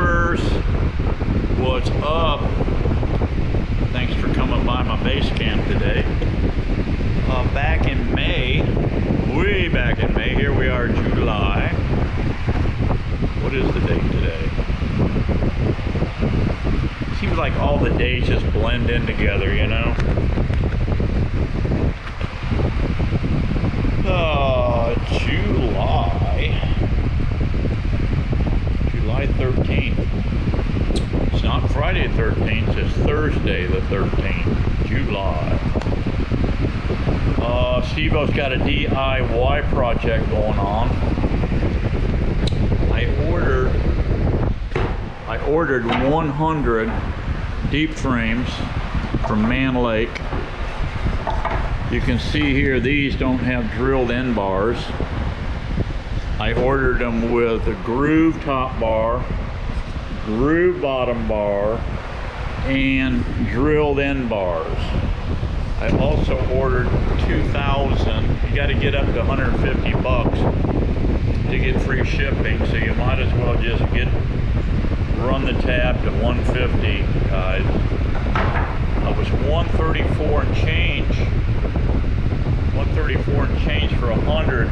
Stevers, what's up? Thanks for coming by my base camp today. Back in May, way back in May, here we are, July. What is the date today? Seems like all the days just blend in together, you know? July 13th. It's not Friday the 13th, it's Thursday the 13th, July. Steve-O's got a DIY project going on. I ordered 100 deep frames from Man Lake. You can see here, these don't have drilled end bars. I ordered them with a groove top bar, groove bottom bar, and drilled end bars. I also ordered 2,000. You got to get up to 150 bucks to get free shipping, so you might as well just run the tab to 150, guys. I was 134 and change. 134 and change for 100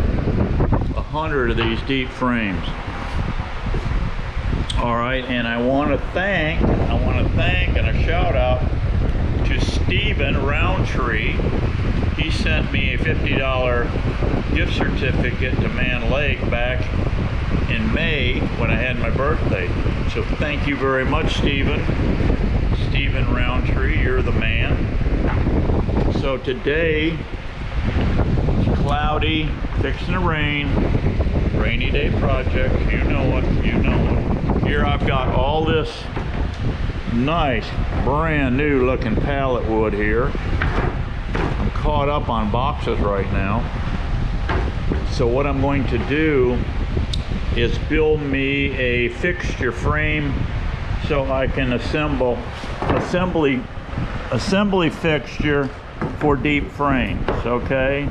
of these deep frames. All right, and I want to thank and a shout out to Stephen Roundtree. He sent me a $50 gift certificate to Man Lake back in May when I had my birthday. So thank you very much, Stephen Roundtree, you're the man. So today, it's cloudy, fixing to rain, rainy day project, you know it. Here I've got all this nice, brand new looking pallet wood here. I'm caught up on boxes right now. So what I'm going to do is build me a fixture frame so I can assembly fixture for deep frames, okay?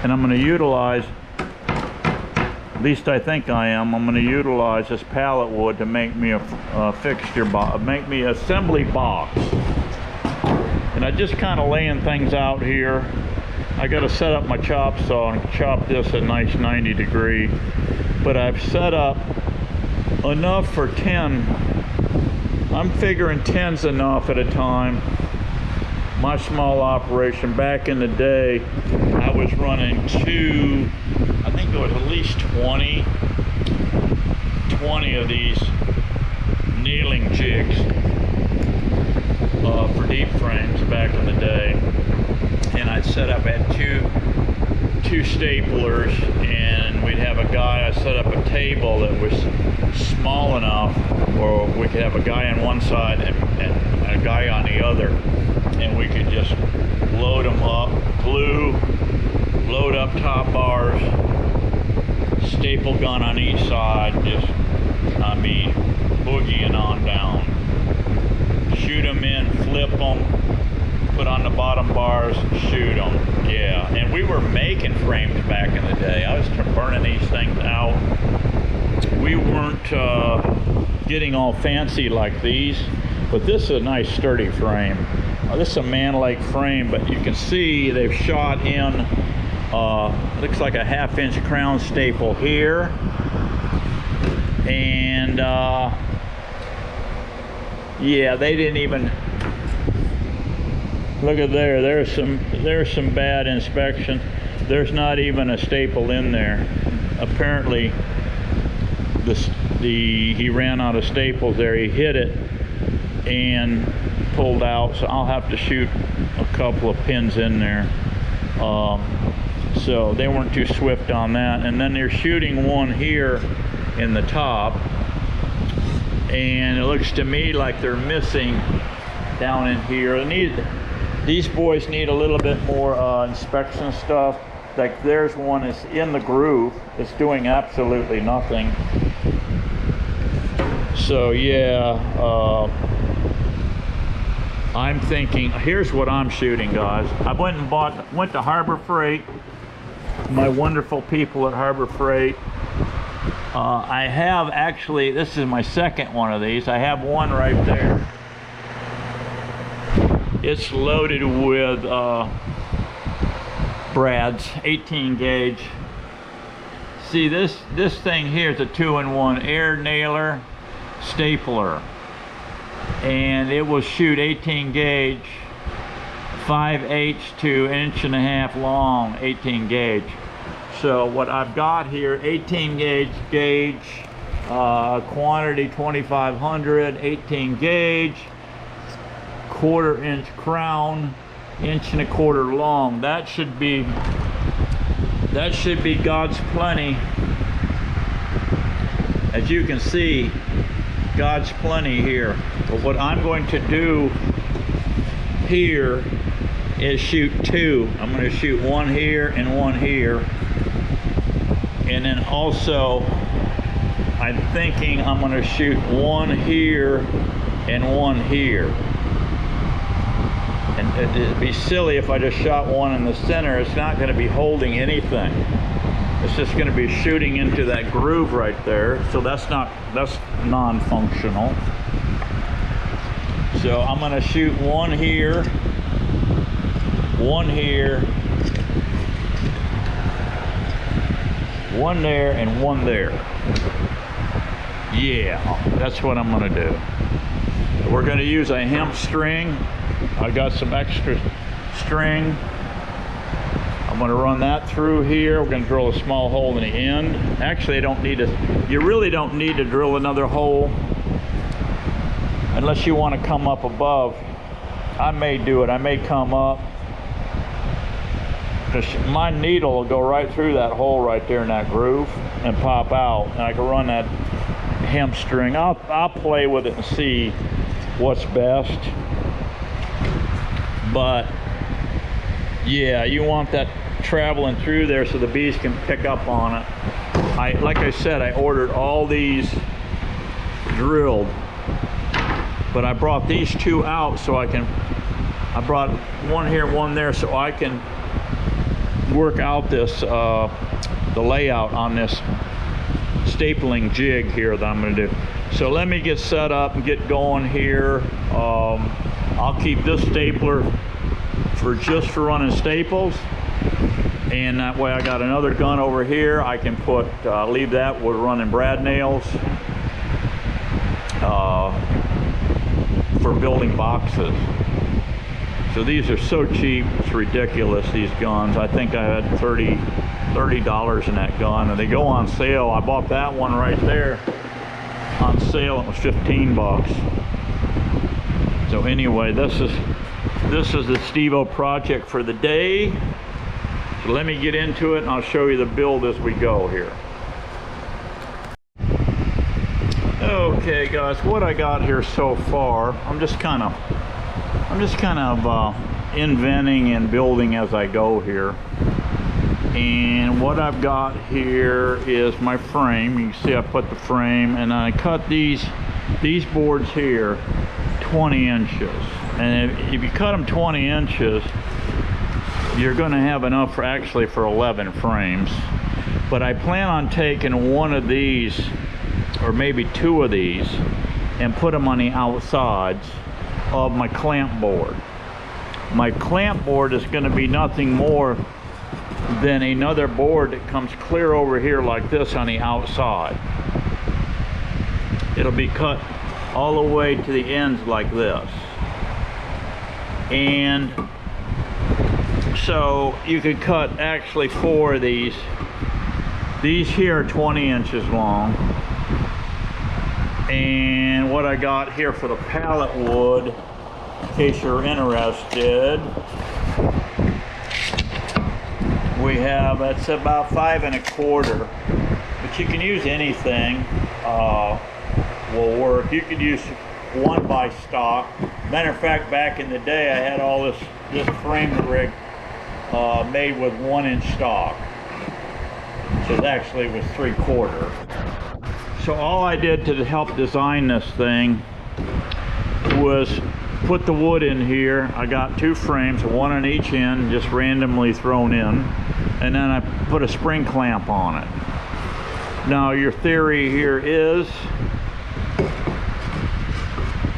And I'm going to utilize, at least I think I'm going to utilize this pallet wood to make me a fixture box, make me an assembly box. And I just kind of laying things out here. I got to set up my chop saw and chop this a nice 90 degree. But I've set up enough for 10. I'm figuring 10's enough at a time. My small operation back in the day, I was running I think it was at least 20 of these kneeling jigs for deep frames back in the day. And I'd set up at two staplers, and we'd have a guy, I set up a table that was small enough where we could have a guy on one side and a guy on the other, and we could just load them up, glue, load up top bars, staple gun on each side, just, I mean, boogieing on down. Shoot them in, flip them, put on the bottom bars, shoot them. Yeah, and we were making frames back in the day. I was burning these things out. We weren't getting all fancy like these, but this is a nice sturdy frame. This is a Man Lake frame, but you can see they've shot in, looks like a 1/2 inch crown staple here. And yeah, they didn't even, look at there's some bad inspection. There's not even a staple in there. Apparently he ran out of staples there. He hit it and pulled out, so I'll have to shoot a couple of pins in there. So they weren't too swift on that. And then they're shooting one here in the top, and it looks to me like they're missing down in here. These boys need a little bit more inspection stuff. Like there's one is in the groove, it's doing absolutely nothing. So yeah, I'm thinking, here's what I'm shooting, guys. I went to Harbor Freight, my wonderful people at Harbor Freight, I have actually, this is my second one of these. I have one right there. It's loaded with brads, 18 gauge. See, this thing here is a 2-in-1 air nailer stapler, and it will shoot 18 gauge, 5/8 to 1.5 inch long, 18 gauge. So what I've got here, 18 gauge, quantity 2500, 18 gauge, 1/4 inch crown, 1.25 inch long. That should be God's plenty. As you can see, God's plenty here. But what I'm going to do here is shoot two. I'm going to shoot one here and one here. And then also, I'm thinking I'm going to shoot one here and one here. And it'd be silly if I just shot one in the center. It's not going to be holding anything. It's just going to be shooting into that groove right there. So that's non-functional. So I'm going to shoot one here, one here, one there, and one there. Yeah, that's what I'm going to do. We're going to use a hemp string. I got some extra string. I'm going to run that through here. We're going to drill a small hole in the end. Actually, you really don't need to drill another hole unless you want to come up above. I may do it. I may come up, because my needle will go right through that hole right there in that groove and pop out, and I can run that hemp string. I'll play with it and see what's best. But yeah, you want that traveling through there so the bees can pick up on it. Like I said, I ordered all these drilled, but I brought these two out so I brought one here, one there, so I can work out this the layout on this stapling jig here that I'm going to do. So let me get set up and get going here. I'll keep this stapler just for running staples, and that way I got another gun over here. I can leave that with running brad nails for building boxes. So these are so cheap, it's ridiculous, these guns. I think I had $30 in that gun, and they go on sale. I bought that one right there on sale. It was 15 bucks. So anyway, this is the Steve-O project for the day. So let me get into it and I'll show you the build as we go here. Okay guys, what I got here so far, I'm just kind of inventing and building as I go here. And what I've got here is my frame. You can see I put the frame, and I cut these boards here 20 inches. And if you cut them 20 inches, you're going to have enough for 11 frames. But I plan on taking one of these, or maybe two of these, and put them on the outsides of my clamp board. My clamp board is going to be nothing more than another board that comes clear over here like this on the outside. It'll be cut all the way to the ends like this. And so you could cut actually 4 of these. These here are 20 inches long. And what I got here for the pallet wood, in case you're interested, we have, it's about 5 1/4, but you can use anything, will work. You could use 1 x stock. Matter of fact, back in the day, I had all this frame rig made with 1-inch stock. So it actually was 3/4. So all I did to help design this thing was put the wood in here. I got 2 frames, one on each end, just randomly thrown in, and then I put a spring clamp on it. Now your theory here is,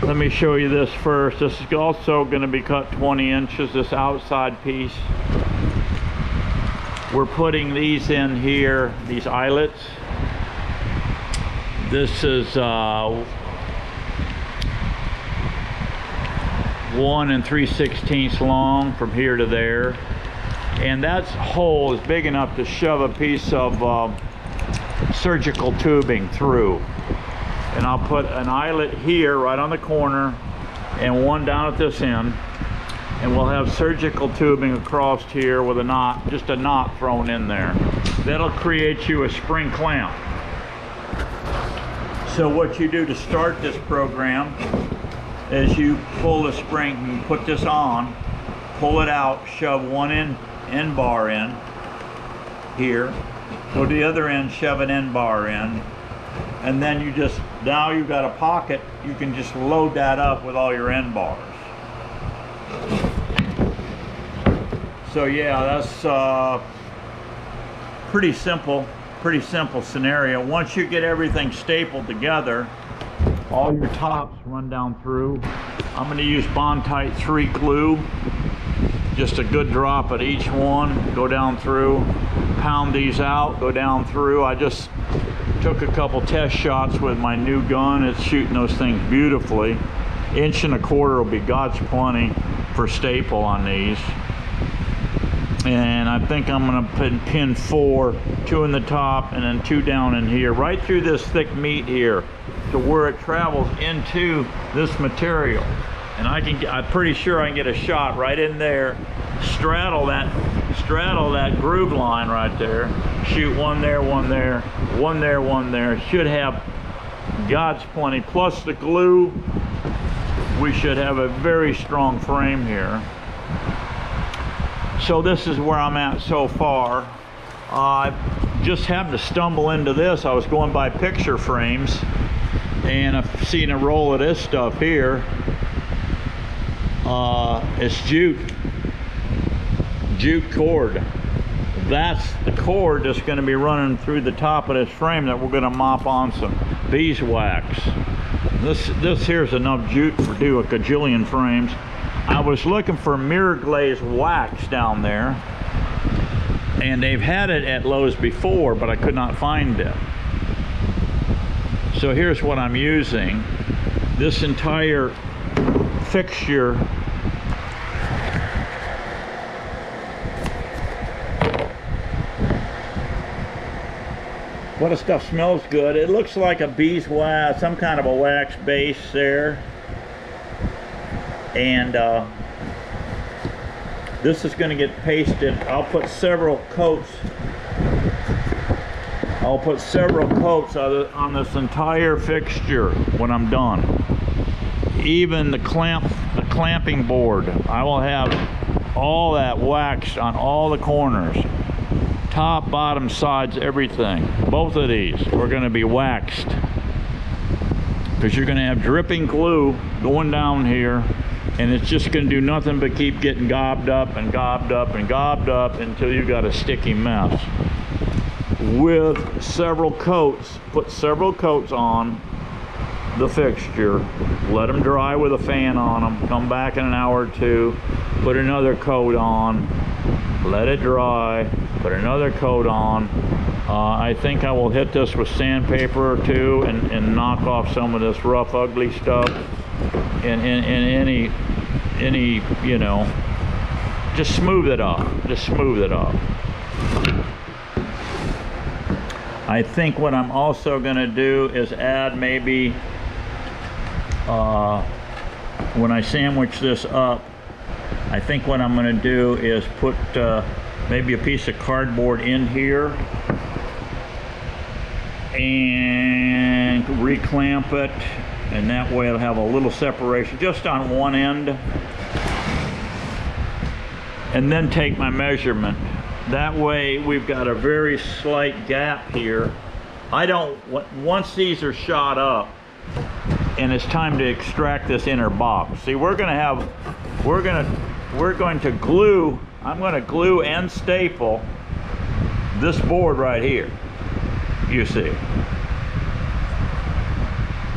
let me show you this first. This is also going to be cut 20 inches, this outside piece. We're putting these in here, these eyelets. This is 1 3/16 long from here to there. And that hole is big enough to shove a piece of surgical tubing through. And I'll put an eyelet here right on the corner and one down at this end, and we'll have surgical tubing across here with a knot, just a knot thrown in there. That'll create you a spring clamp. So what you do to start this program is you pull the spring, you put this on, pull it out, shove one end bar in here, go to the other end, shove an end bar in, and then you just, now you've got a pocket, you can just load that up with all your end bars. So yeah, that's pretty simple scenario. Once you get everything stapled together, all your tops run down through. I'm going to use Bondtite 3 glue, just a good drop at each one, go down through, pound these out, go down through. I just took a couple test shots with my new gun. It's shooting those things beautifully. 1.25 inches will be God's plenty for staple on these. And I think I'm gonna pin 4, 2 in the top and then 2 down in here, right through this thick meat here, to where it travels into this material. And I'm pretty sure I can get a shot right in there, straddle that groove line right there, shoot one there, one there, one there, one there. Should have God's plenty, plus the glue. We should have a very strong frame here. So this is where I'm at so far. I just happened to stumble into this. I was going by picture frames and I've seen a roll of this stuff here. It's jute cord. That's the cord that's going to be running through the top of this frame that we're going to mop on some beeswax. This here's enough jute for do a gajillion frames. I was looking for mirror glaze wax down there, and they've had it at Lowe's before, but I could not find it. So here's what I'm using. This entire fixture what, the stuff smells good. It looks like a beeswax, some kind of a wax base there. And this is going to get pasted. I'll put several coats on this entire fixture when I'm done. Even the clamping board, I will have all that waxed on all the corners, top, bottom, sides, everything. Both of these are going to be waxed, because you're going to have dripping glue going down here, and it's just going to do nothing but keep getting gobbed up and gobbed up and gobbed up until you got a sticky mess. With several coats, put several coats on the fixture, let them dry with a fan on them, come back in an hour or two, put another coat on, let it dry, put another coat on. I think I will hit this with sandpaper or two and knock off some of this rough, ugly stuff. And any, you know, just smooth it off. Just smooth it off. I think what I'm also going to do is add maybe, when I sandwich this up, I think what I'm going to do is put maybe a piece of cardboard in here and reclamp it, and that way it'll have a little separation just on one end, and then take my measurement. That way we've got a very slight gap here. Once these are shot up and it's time to extract this inner box, see, we're going to glue, I'm going to glue and staple this board right here you see.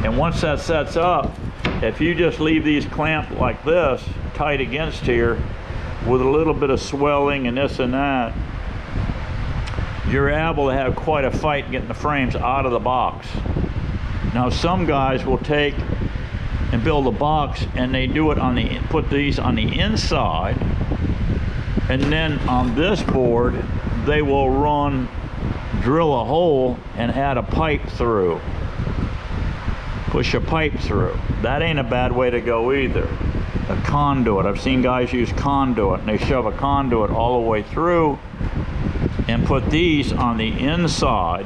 And once that sets up, if you just leave these clamped like this, tight against here, with a little bit of swelling and this and that, you're able to have quite a fight getting the frames out of the box. Now some guys will take and build a box and they do it on the, put these on the inside, and then on this board they will drill a hole and add a pipe through. Push a pipe through. That ain't a bad way to go either. A conduit. I've seen guys use conduit, and they shove a conduit all the way through and put these on the inside,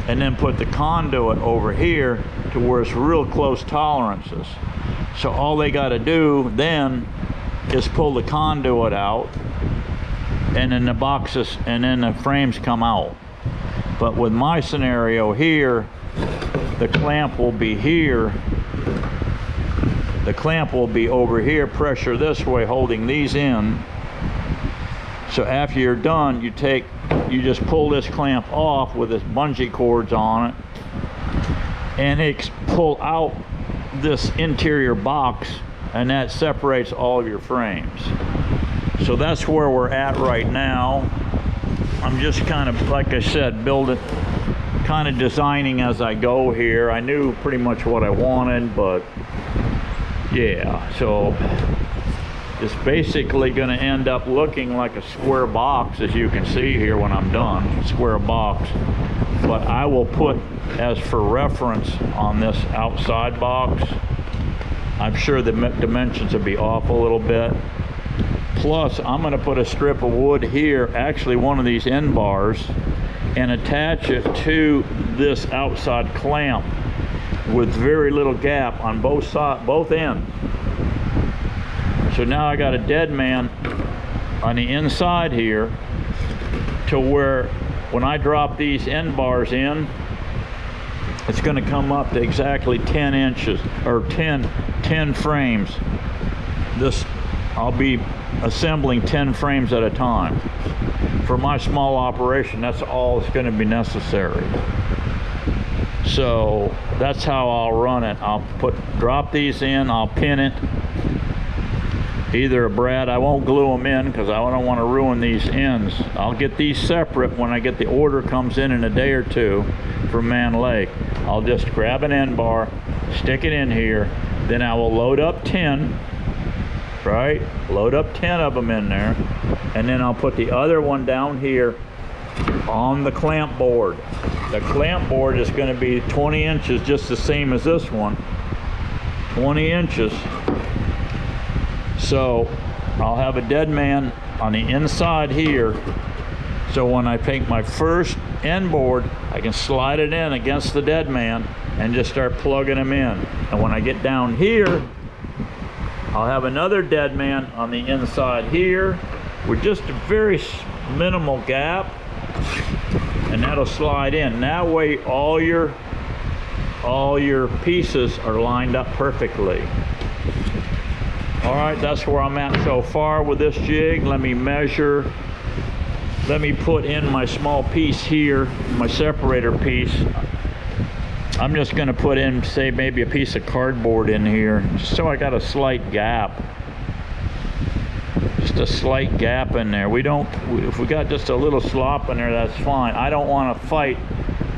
and then put the conduit over here to where it's real close tolerances. So all they got to do then is pull the conduit out, and then the boxes, and then the frames come out. But with my scenario here, the clamp will be here. The clamp will be over here, pressure this way, holding these in. So after you're done, you just pull this clamp off with this bungee cords on it, and pull out this interior box, and that separates all of your frames. So that's where we're at right now. I'm just kind of, like I said, kind of designing as I go here. I knew pretty much what I wanted, but yeah, so it's basically going to end up looking like a square box, as you can see here when I'm done, square box. But I will put, as for reference on this outside box, I'm sure the dimensions will be off a little bit. Plus, I'm going to put a strip of wood here, actually one of these end bars, and attach it to this outside clamp with very little gap on both sides, both ends. So now I got a dead man on the inside here, to where when I drop these end bars in, it's going to come up to exactly 10 inches, or 10 frames. I'll be assembling 10 frames at a time. For my small operation, that's all that's going to be necessary. So that's how I'll run it. I'll drop these in, I'll pin it, either a brad. I won't glue them in because I don't want to ruin these ends. I'll get these separate when I get the order comes in a day or two from Man Lake. I'll just grab an end bar, stick it in here, then I will load up 10, right? Load up 10 of them in there, and then I'll put the other one down here on the clamp board. The clamp board is going to be 20 inches, just the same as this one, 20 inches. So I'll have a dead man on the inside here, so when I paint my first end board, I can slide it in against the dead man and just start plugging them in. And when I get down here, I'll have another dead man on the inside here with just a very minimal gap, and that'll slide in. That way all your pieces are lined up perfectly. All right, that's where I'm at so far with this jig. Let me measure. Let me put in my small piece here, my separator piece. I'm just going to put in, say, maybe a piece of cardboard in here, just so I got a slight gap. Just a slight gap in there. If we got just a little slop in there, that's fine. I don't want to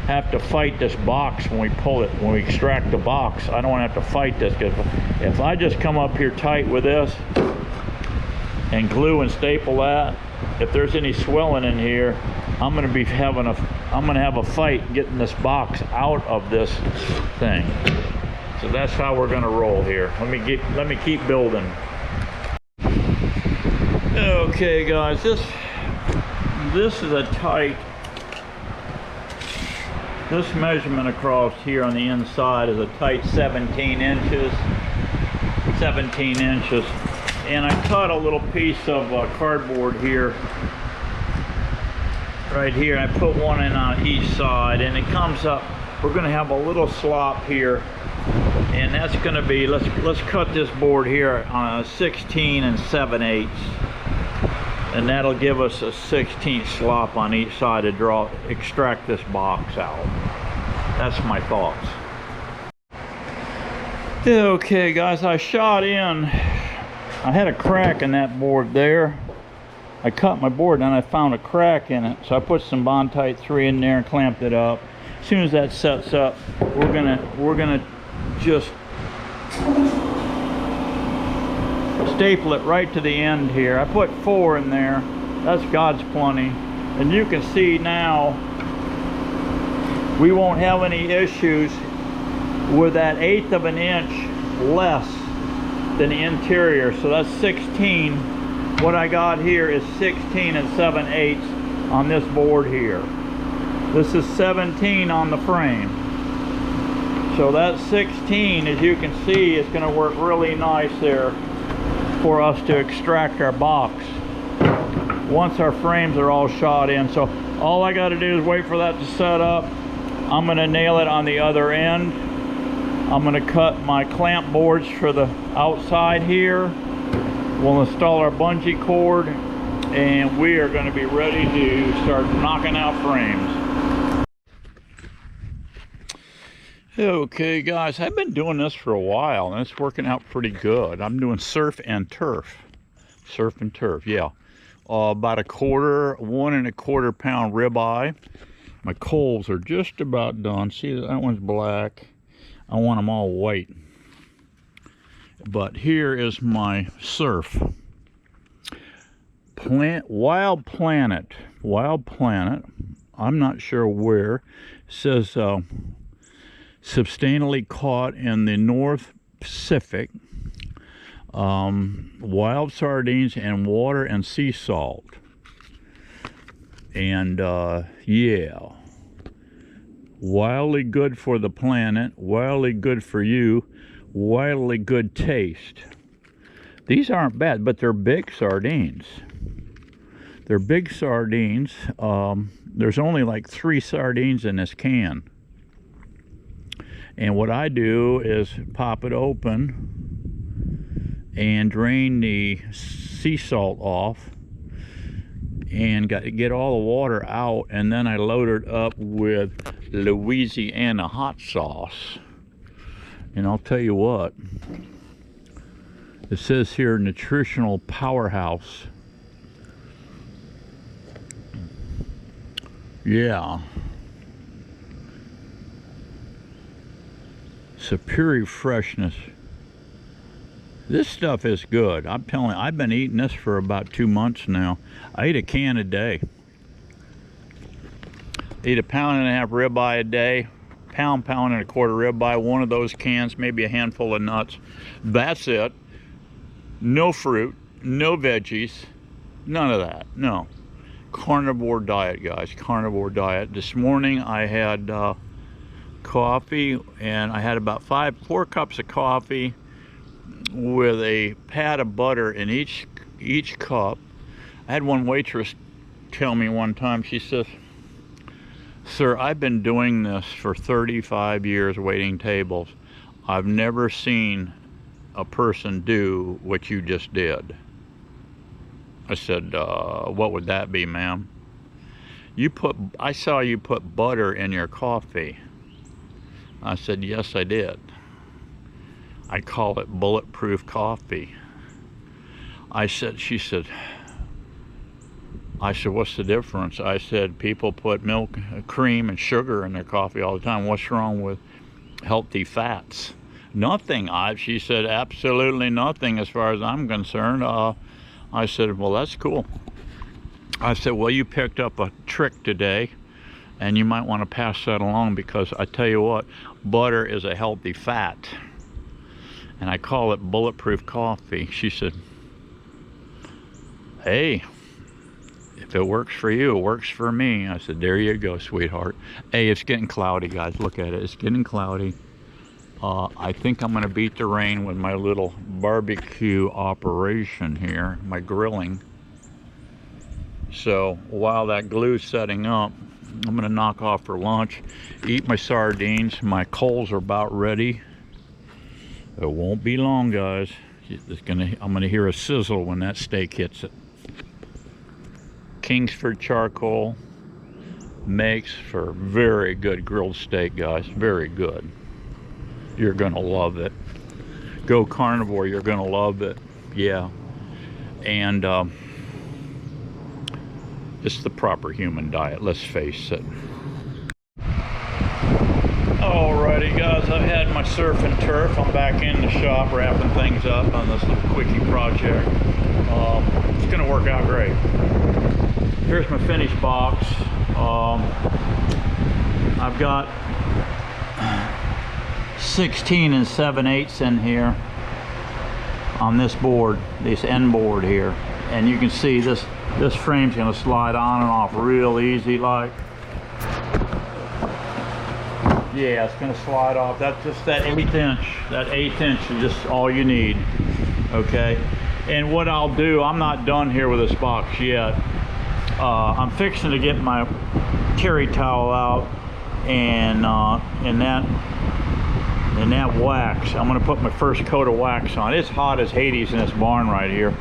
have to fight this box when we pull it, when we extract the box. I don't want to have to fight this, because if I just come up here tight with this and glue and staple that, if there's any swelling in here, I'm going to have a fight getting this box out of this thing. So that's how we're going to roll here. Let me keep building. Okay, guys, this is a tight. This measurement across here on the inside is a tight 17 inches. 17 inches. And I cut a little piece of cardboard here, right here. I put one in on each side, and it comes up. We're going to have a little slop here, and that's going to be, let's cut this board here on a 16 7/8. And that'll give us a 16th slop on each side to extract this box out. That's my thoughts. Okay guys, I shot in. I had a crack in that board there. I cut my board and I found a crack in it. So I put some Bondtite 3 in there and clamped it up. As soon as that sets up, we're gonna just staple it right to the end here. I put 4 in there. That's God's plenty. And you can see now we won't have any issues with that 1/8 of an inch less than the interior. So that's 16. What I got here is 16 7/8 on this board here. This is 17 on the frame. So that 16, as you can see, is going to work really nice there for us to extract our box once our frames are all shot in. So all I got to do is wait for that to set up. I'm going to nail it on the other end. I'm going to cut my clamp boards for the outside here. We'll install our bungee cord and we are going to be ready to start knocking out frames. Okay guys, I've been doing this for a while and it's working out pretty good. I'm doing surf and turf. Surf and turf, yeah. About 1 1/4 pound ribeye. My coals are just about done. See, that one's black. I want them all white. But here is my surf. Wild Planet. I'm not sure where. It says substantially caught in the North Pacific. Wild sardines and water and sea salt. And yeah, wildly good for the planet, wildly good for you, wildly good taste. These aren't bad, but they're big sardines. They're big sardines. There's only like 3 sardines in this can. And what I do is pop it open and drain the sea salt off and get all the water out, and then I load it up with Louisiana hot sauce. And I'll tell you what, it says here nutritional powerhouse. Yeah. Superior freshness. This stuff is good. I'm telling you, I've been eating this for about 2 months now. I eat a can a day. Eat 1.5 pound ribeye a day. Pound and 1/4 ribeye. One of those cans, maybe a handful of nuts. That's it. No fruit, no veggies, none of that. No. Carnivore diet, guys. Carnivore diet. This morning I had coffee, and I had about 4 cups of coffee with a pat of butter in each cup. I had one waitress tell me one time, she says, "Sir, I've been doing this for 35 years waiting tables. I've never seen a person do what you just did." I said, what would that be, ma'am? I saw you put butter in your coffee. I said, yes, I did. I call it bulletproof coffee. She said, what's the difference? I said, people put milk, cream, and sugar in their coffee all the time. What's wrong with healthy fats? Nothing. She said, absolutely nothing as far as I'm concerned. I said, well, that's cool. I said, well, you picked up a trick today, and you might want to pass that along, because I tell you what, butter is a healthy fat. And I call it bulletproof coffee. She said, hey, if it works for you, it works for me. I said, there you go, sweetheart. Hey, it's getting cloudy, guys. Look at it. It's getting cloudy. I think I'm going to beat the rain with my little barbecue operation here, my grilling. So while that glue's setting up, I'm going to knock off for lunch, eat my sardines. My coals are about ready. It won't be long, guys. I'm going to hear a sizzle when that steak hits it. Kingsford charcoal makes for very good grilled steak, guys. Very good. You're gonna love it. Go carnivore, you're gonna love it. Yeah. And it's the proper human diet, let's face it. Alrighty guys, I've had my surf and turf. I'm back in the shop wrapping things up on this little quickie project. It's gonna work out great. Here's my finished box. I've got 16 7/8 in here on this board, this end board here, and you can see this frame's gonna slide on and off real easy like. Yeah, it's gonna slide off. That's just that 1/8 inch. That 1/8 inch is just all you need. Okay. And what I'll do, I'm not done here with this box yet. I'm fixing to get my terry towel out and that wax. I'm gonna put my first coat of wax on. It's hot as Hades in this barn right here.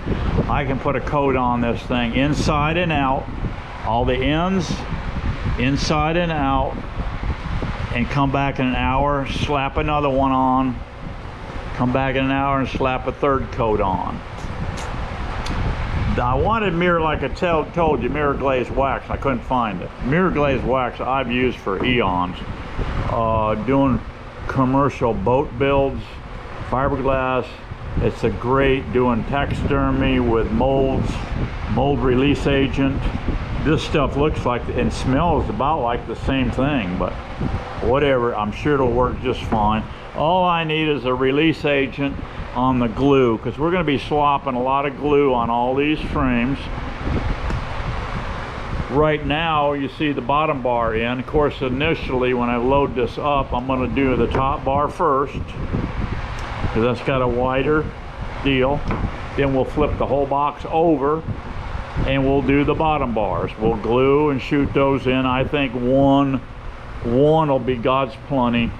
I can put a coat on this thing inside and out, all the ends inside and out, and come back in an hour, slap another one on, come back in an hour and slap a third coat on. I wanted mirror, like I told you, mirror glazed wax. I couldn't find it. Mirror glazed wax I've used for eons. Doing commercial boat builds, fiberglass. It's a great doing taxidermy with molds, mold release agent. This stuff looks like and smells about like the same thing, but whatever, I'm sure it'll work just fine. All I need is a release agent on the glue, because we're going to be slopping a lot of glue on all these frames. Right now you see the bottom bar in. Of course, initially when I load this up, I'm going to do the top bar first, because that's got a wider deal. Then we'll flip the whole box over and we'll do the bottom bars. We'll glue and shoot those in. I think one will be God's plenty.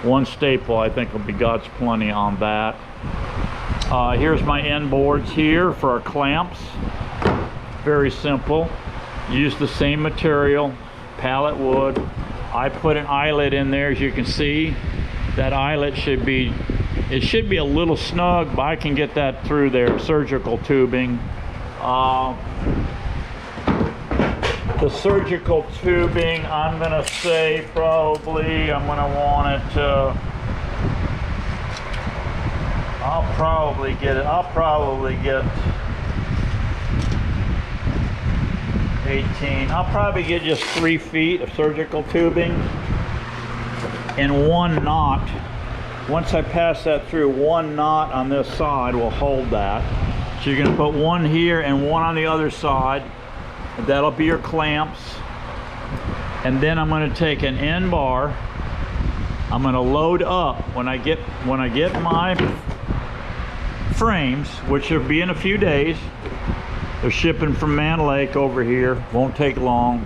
One staple I think will be God's plenty on that. Here's my end boards here for our clamps. Very simple. Use the same material, pallet wood. I put an eyelet in there, as you can see. That eyelet should be a little snug, but I can get that through there. Surgical tubing. The surgical tubing, I'm gonna say probably I'm gonna want it to. I'll probably get 18. I'll probably get just 3 feet of surgical tubing and 1 knot. Once I pass that through, 1 knot on this side will hold that. So you're gonna put 1 here and 1 on the other side. That'll be your clamps. And then I'm going to take an end bar. I'm going to load up when I get my frames, which will be in a few days. They're shipping from Man Lake over here. Won't take long.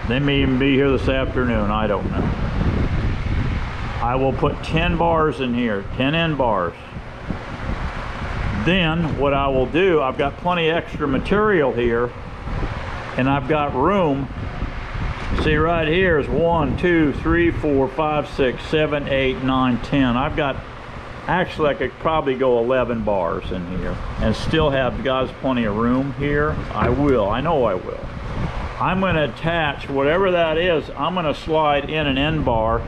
They may even be here this afternoon. I don't know. I will put 10 bars in here, 10 end bars. Then what I will do, I've got plenty of extra material here. And I've got room. See, right here is 1, 2, 3, 4, 5, 6, 7, 8, 9, 10. I've got, actually I could probably go 11 bars in here and still have God's plenty of room here. I will, I know I will. I'm going to attach whatever that is. I'm going to slide in an end bar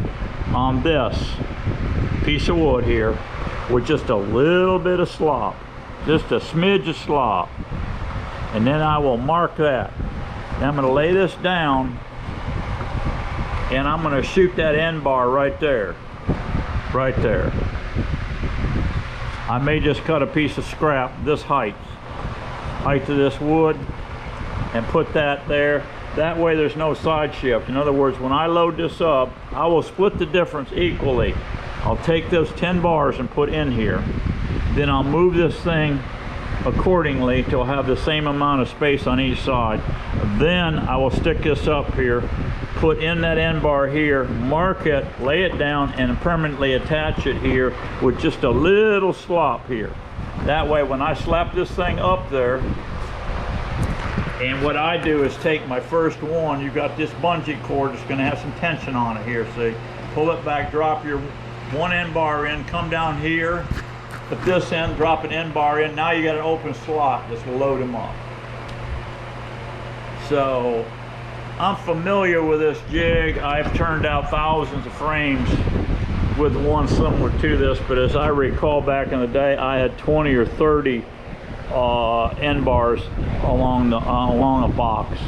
on this piece of wood here with just a little bit of slop, just a smidge of slop, and then I will mark that. And I'm going to lay this down and I'm going to shoot that end bar right there, right there. I may just cut a piece of scrap this height of this wood and put that there. That way there's no side shift. In other words, when I load this up, I will split the difference equally. I'll take those 10 bars and put in here. Then I'll move this thing accordingly to have the same amount of space on each side. Then I will stick this up here, put in that end bar here, mark it, lay it down, and permanently attach it here with just a little slop here. That way when I slap this thing up there, And what I do is take my first one, you've got this bungee cord that's gonna have some tension on it here, see? Pull it back, drop your one end bar in, come down here, at this end, drop an end bar in. Now you got an open slot, just load them up. So, I'm familiar with this jig. I've turned out thousands of frames with one similar to this, but as I recall back in the day, I had 20 or 30 end bars along a box.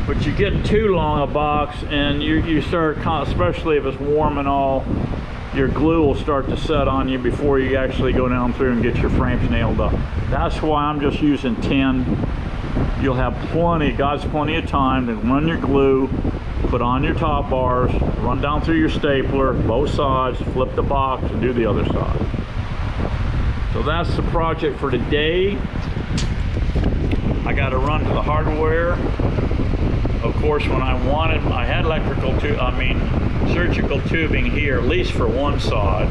But you get too long a box and you start, especially if it's warm and all, your glue will start to set on you before you actually go down through and get your frames nailed up. That's why I'm just using 10. You'll have God's plenty of time to run your glue, put on your top bars, run down through your stapler, both sides, flip the box, and do the other side. So that's the project for today. I got to run to the hardware. Of course, when I had surgical tubing here, at least for one side.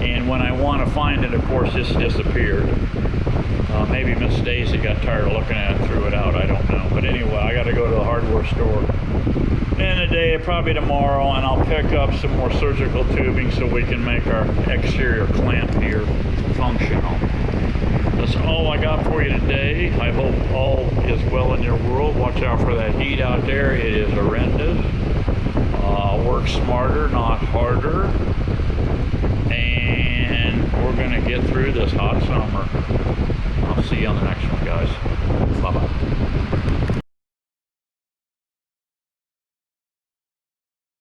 And when I want to find it, of course, this disappeared. Maybe Miss Daisy got tired of looking at it and threw it out, I don't know. But anyway, I got to go to the hardware store in a day, probably tomorrow, and I'll pick up some more surgical tubing so we can make our exterior clamp here functional. That's all I got for you today. I hope all is well in your world. Watch out for that heat out there. It is horrendous. Work smarter, not harder. And we're going to get through this hot summer. I'll see you on the next one, guys. Bye-bye.